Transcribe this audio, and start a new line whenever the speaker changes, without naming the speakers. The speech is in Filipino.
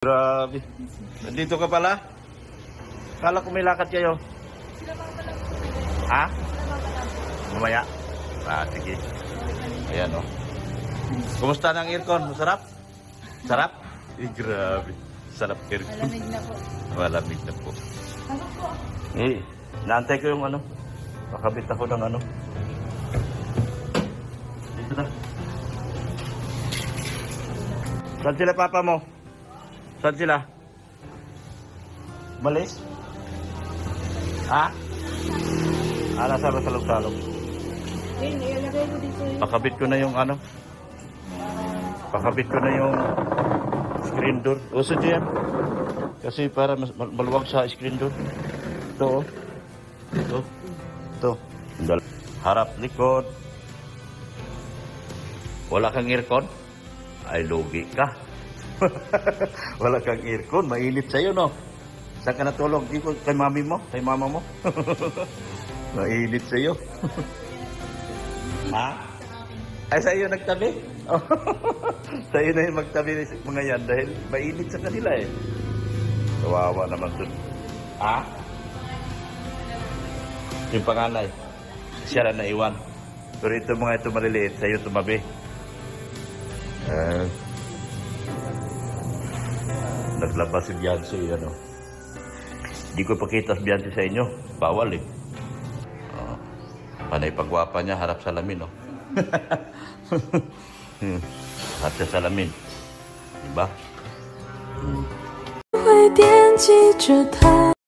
Grabe. Nandito ka pala? Kala ko may lakad kayo. Ha? Mamaya? Ah, sige. Ayan o. Kumusta ng aircon? Masarap? Sarap? Grabe. Sarap aircon.
Malamig na po.
Malamig na po. Naantay ko yung ano. Makabit ako ng ano. Dito na. Saan sila papa mo? Saan sila? Malis? Ha? Nasa salog-salog.
Ilagay mo dito yung...
Pakabit ko na yung ano. Pakabit ko na yung screen door. Uso dyan. Kasi para maluwag sa screen door. Ito oh. Ito. Ito. Harap, likod. Wala kang aircon? Ay, lugi ka. Wala kang aircon. Mainit sa'yo, no? Saan ka natulog? Di ko kay mami mo? Kay mama mo? Mainit sa'yo. Ha? Ay, sa'yo nagtabi? Sa'yo na yung magtabi ng mga yan dahil mainit sa kanila eh. Kawawa naman dun. Ha? Yung panganay. Siya lang naiwan. Pero ito mga ito maliliit, sa'yo tumabi. Naglabas si Beyonce, ano. Hindi ko pakita si Beyonce sa inyo. Bawal eh. Panay pagwapa niya, harap salamin, no? Harap sa salamin. Diba?
会惦记着他。